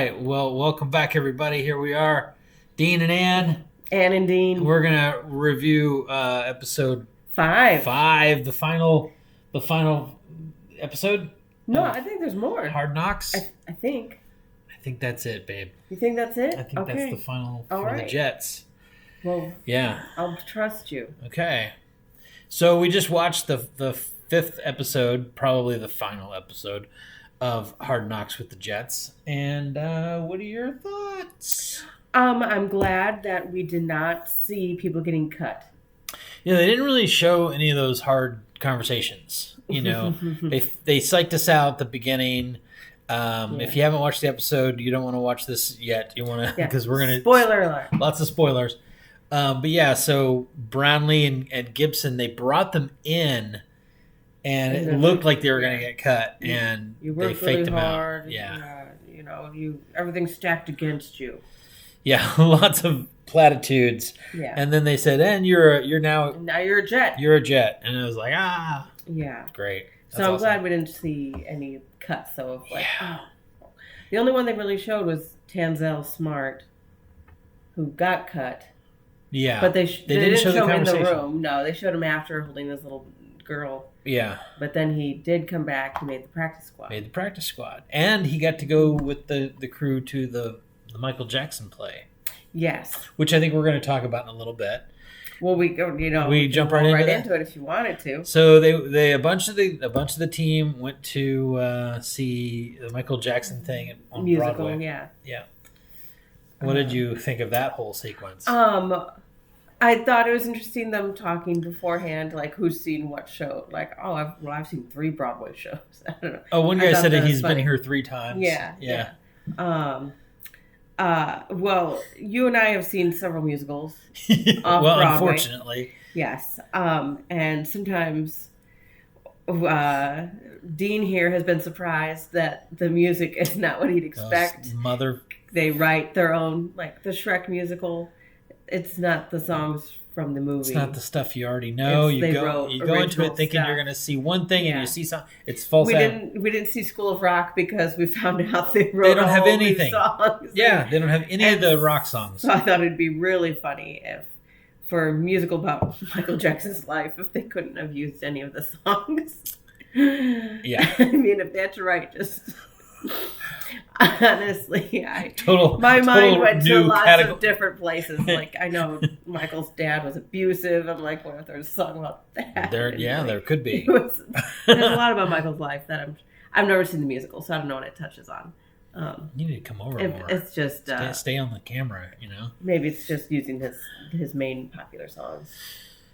right. Well, welcome back, everybody. Here we are, Dean and Ann. Ann and Dean. We're gonna review episode 5. the final episode. No, I think there's more. Hard Knocks. I think. I think that's it, babe. You think that's it? I think that's the final All for the right. Jets. Well, Yeah. I'll trust you. Okay. So we just watched the 5th episode, probably the final episode of Hard Knocks with the Jets. And what are your thoughts? I'm glad that we did not see people getting cut. Yeah, they didn't really show any of those hard conversations. You know, they psyched us out at the beginning. If you haven't watched the episode, you don't want to watch this yet. You want to because we're gonna spoiler alert. Lots of spoilers. But yeah, so Brownlee and Gibson, they brought them in, and it looked like they were going to get cut, and you they worked faked really them hard. out. Yeah, everything's stacked against you. Yeah, lots of platitudes. Yeah, and then they said, "And you're now you're a Jet. You're a Jet," and it was like, yeah, great. That's so I'm glad we didn't see any cuts. So of like, the only one they really showed was Tanzel Smart, who got cut. Yeah, but they didn't show him in the conversation. room. No, they showed him after holding this little girl. Yeah, but then he did come back. He made the practice squad. And he got to go with the crew to the Michael Jackson play. Yes, which I think we're going to talk about in a little bit. Well, we jump right into it if you wanted to. So they a bunch of the team went to see the Michael Jackson thing on musical, Broadway. Yeah. What did you think of that whole sequence? I thought it was interesting them talking beforehand, like who's seen what show. Like, I've seen 3 Broadway shows. I don't know. Oh, one guy said that he's been here 3 times. Yeah. Well, you and I have seen several musicals. Well, Broadway. Unfortunately. Yes. And sometimes Dean here has been surprised that the music is not what he'd expect. They write their own, like the Shrek musical. It's not the songs from the movie. It's not the stuff you already know. You go into it thinking you're going to see one thing, and you see something. It's false. We didn't see School of Rock because we found out they wrote. They don't have anything. Songs. Yeah, they don't have any of the rock songs. So I thought it'd be really funny if, for a musical about Michael Jackson's life, if they couldn't have used any of the songs. Yeah, I mean, if that's right, just. Honestly, my mind went to lots of different places. Like, I know Michael's dad was abusive. I'm like, what if there's a song about that? There could be. There's a lot about Michael's life that I've never seen the musical, so I don't know what it touches on. You need to come over more. It's just stay on the camera, Maybe it's just using his main popular songs.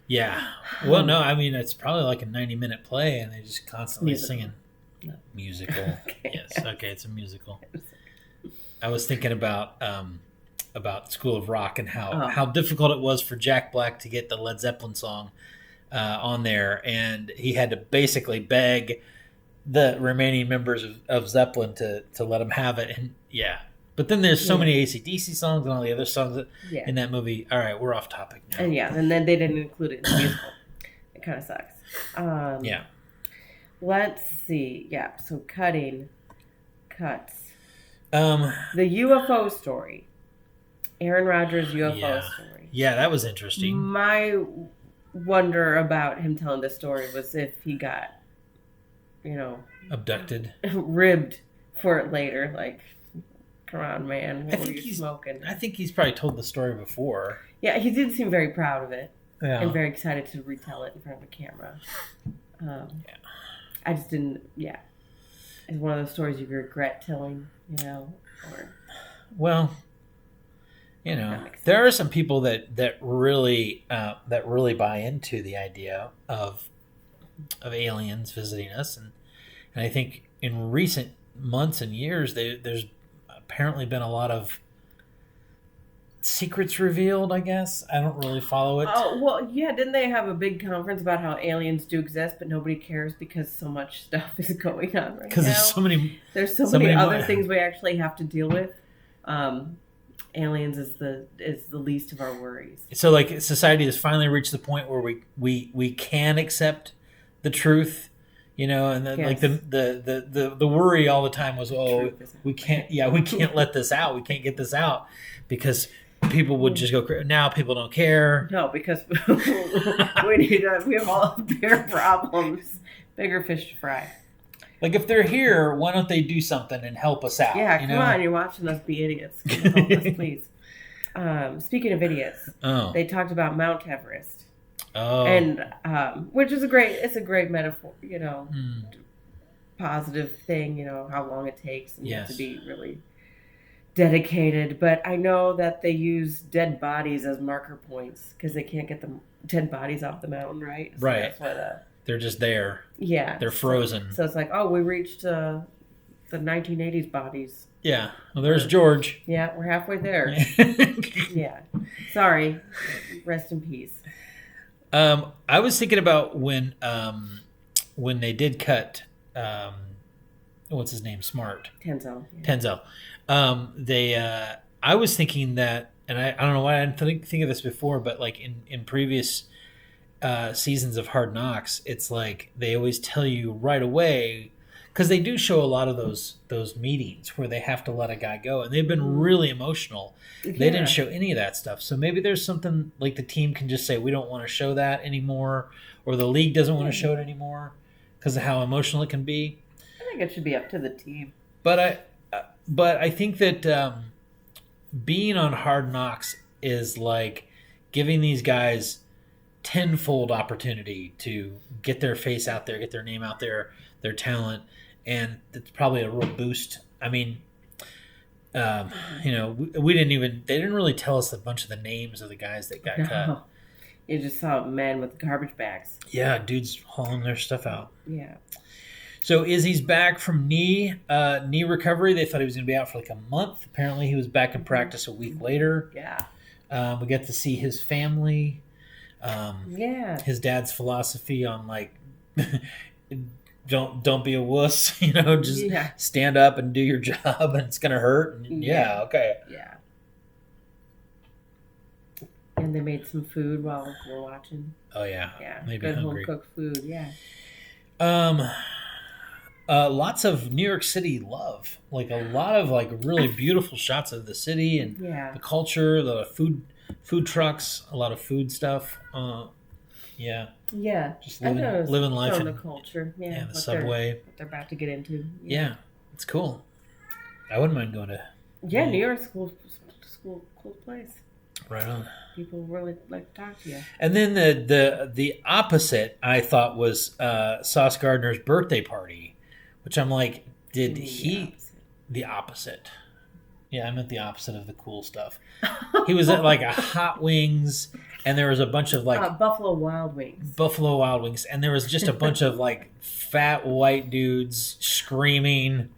Yeah. Well, no, I mean it's probably like a 90-minute play, and they just constantly singing. No. Musical. Okay. Yes. Okay, it's a musical. I was thinking about School of Rock and how difficult it was for Jack Black to get the Led Zeppelin song on there, and he had to basically beg the remaining members of Zeppelin to let him have it. And but then there's so many AC/DC songs and all the other songs in that movie. All right, we're off topic now. And then they didn't include it in the musical. It kind of sucks. Let's see. Yeah, so cuts. The UFO story. Aaron Rodgers' UFO story. Yeah, that was interesting. My wonder about him telling this story was if he got, abducted, ribbed for it later. Like, come on, man, what were you smoking? I think he's probably told the story before. Yeah, he did seem very proud of it. Yeah. And very excited to retell it in front of a camera. I just didn't. Yeah, it's one of those stories you regret telling. Well, there are some people that really buy into the idea of aliens visiting us, and I think in recent months and years there's apparently been a lot of secrets revealed. I guess I don't really follow it. Oh well, yeah. Didn't they have a big conference about how aliens do exist, but nobody cares because so much stuff is going on right now? Because there's so many other things we actually have to deal with. Aliens is the least of our worries. So, like, society has finally reached the point where we can accept the truth. you know, and then like the worry all the time was, oh, we can't let this out. We can't get this out because people would just go. Now people don't care. No, because we have all bigger problems, bigger fish to fry. Like if they're here, why don't they do something and help us out? Yeah, come on, you're watching us be idiots. Help us, please. Speaking of idiots, they talked about Mount Everest. Oh. And which is a great metaphor, you know, positive thing, you know, how long it takes and you have to be really dedicated. But I know that they use dead bodies as marker points because they can't get the dead bodies off the mountain, right? So right. That's why they're just there. Yeah. They're frozen. So it's like, oh, we reached the 1980s bodies. Yeah. Well, there's George. Yeah, we're halfway there. Yeah. Sorry. Rest in peace. I was thinking about when they did cut, what's his name? Smart. Tenzo. Yeah. Tenzo. I was thinking that, and I don't know why I didn't think of this before, but like in previous seasons of Hard Knocks, it's like they always tell you right away, because they do show a lot of those meetings where they have to let a guy go, and they've been really emotional. Yeah. They didn't show any of that stuff, so maybe there's something like the team can just say we don't want to show that anymore, or the league doesn't want to show it anymore because of how emotional it can be. I think it should be up to the team. But I think that being on Hard Knocks is like giving these guys tenfold opportunity to get their face out there, get their name out there, their talent, and it's probably a real boost. I mean, you know, they didn't really tell us a bunch of the names of the guys that got cut. You just saw men with garbage bags. Yeah, dudes hauling their stuff out. Yeah. So Izzy's back from knee recovery. They thought he was going to be out for like a month. Apparently he was back in practice a week later. Yeah. We get to see his family. His dad's philosophy on like don't be a wuss, you know, just stand up and do your job and it's gonna hurt. And okay. Yeah. And they made some food while we're watching. Oh yeah. Yeah. Good home cooked food, yeah. Lots of New York City love. Like a lot of like really beautiful shots of the city and the culture, the food trucks, a lot of food stuff. Yeah. Just living life in the culture. Yeah. The subway. What they're about to get into. Yeah. It's cool. I wouldn't mind going to. Yeah, New York's cool place. Right on. People really like to talk to you. And then the opposite I thought was Sauce Gardner's birthday party, which I'm like, the opposite? Yeah, I meant the opposite of the cool stuff. He was at like a Hot Wings, and there was a bunch of like Buffalo Wild Wings, and there was just a bunch of like fat white dudes screaming,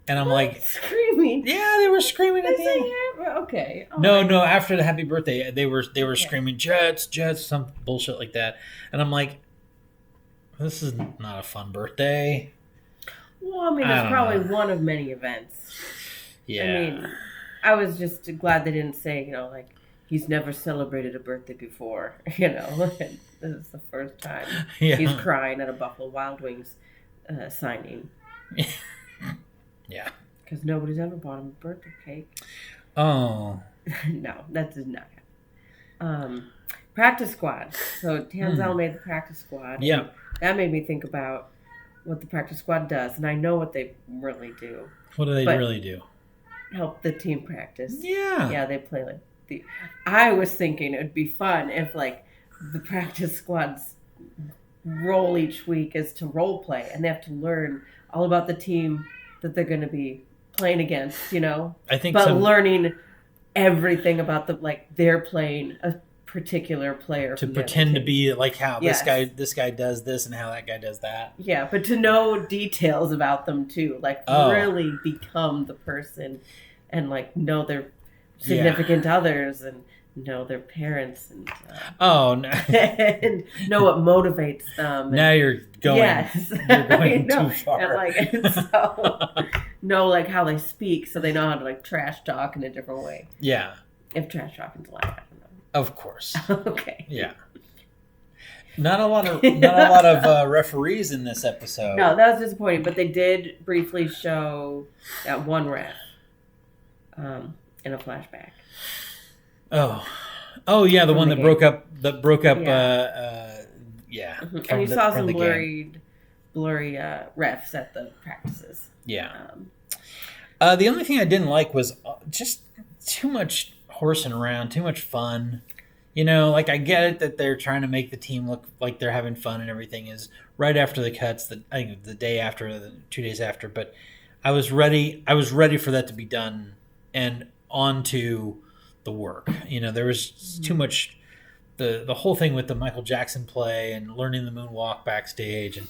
and I'm like, screaming. Yeah, they were screaming at the end. Okay. No, after the happy birthday, they were screaming Jets, some bullshit like that, and I'm like, this is not a fun birthday. Well, I mean, it's probably one of many events. Yeah. I mean, I was just glad they didn't say, you know, like, he's never celebrated a birthday before. You know, this is the first time he's crying at a Buffalo Wild Wings signing. Yeah. Because nobody's ever bought him a birthday cake. Oh. No, that did not happen. Practice squad. So Tanzel made the practice squad. Yeah. That made me think about what the practice squad does. And I know what they really do. What do they really do? Help the team practice. Yeah. Yeah, they play like I was thinking it would be fun if like the practice squad's role each week is to role play and they have to learn all about the team that they're going to be playing against, you know? I think learning everything about they're playing a particular player to pretend to be like how this guy does this and how that guy does that. Yeah, but to know details about them too, like really become the person and like know their significant others and know their parents and and know what motivates them. Now you're going too far. And so know like how they speak so they know how to like trash talk in a different way. Yeah. If trash talking's allowed. Of course. Okay. Yeah. Not a lot of referees in this episode. No, that was disappointing. But they did briefly show that one ref in a flashback. Oh yeah, the one that broke up. Yeah. Mm-hmm. And you saw some blurry refs at the practices. Yeah. The only thing I didn't like was just too much horsing around, too much fun. You know, like I get it that they're trying to make the team look like they're having fun and everything is right after the cuts, I think the day after, the 2 days after. But I was ready for that to be done and on to the work. You know, there was too much. The whole thing with the Michael Jackson play and learning the moonwalk backstage, and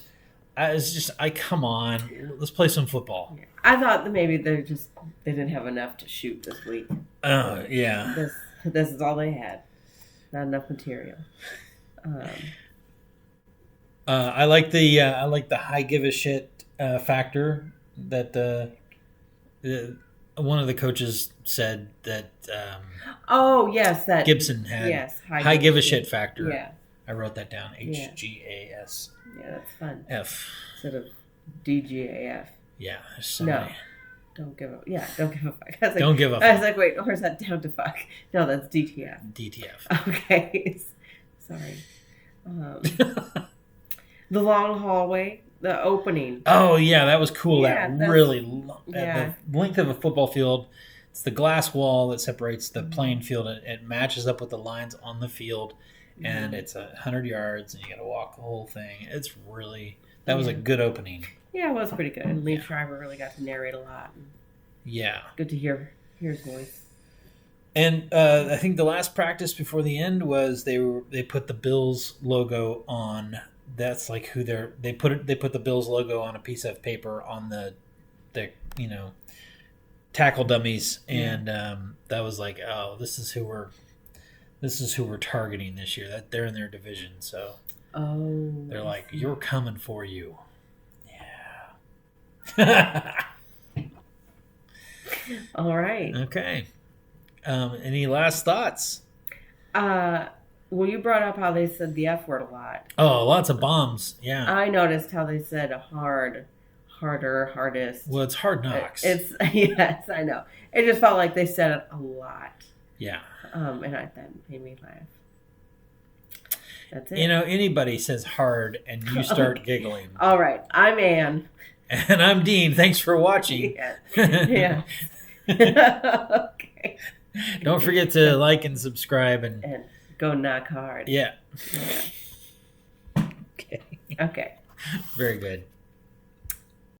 come on, let's play some football. I thought that maybe they didn't have enough to shoot this week. Oh yeah, this is all they had, not enough material. I like the high give a shit factor that one of the coaches said that. Oh yes, that Gibson had high give a shit factor. Yeah, I wrote that down. HGAS. Yeah, that's fun. F instead of DGAF. Yeah, no, don't give a don't give a fuck. Don't give a fuck. I was like, wait, or is that down to fuck? No, that's DTF. DTF. Okay, sorry. The long hallway. The opening. Oh yeah, that was cool. Yeah, that really the length of a football field. It's the glass wall that separates the playing field. It matches up with the lines on the field, and it's 100 yards, and you got to walk the whole thing. It's really was a good opening. Yeah, it was pretty good. And Lee Schreiber really got to narrate a lot. Yeah, good to hear his voice. And I think the last practice before the end was they put the Bills logo on. That's like who they put the Bills logo on a piece of paper on the tackle dummies, and that was like, oh, this is who we're targeting this year. That they're in their division, so they're like, you're coming for you. Yeah. All right. Okay. Any last thoughts? Well, you brought up how they said the F word a lot. Oh, lots of bombs. Yeah. I noticed how they said harder, hardest. Well, it's Hard Knocks. Yes, I know. It just felt like they said it a lot. Yeah. And that made me laugh. That's it. You know, anybody says hard and you start giggling. All right. I'm Ann. And I'm Dean. Thanks for watching. Yeah. Okay. Don't forget to like and subscribe and go knock hard. Yeah. Okay. Very good.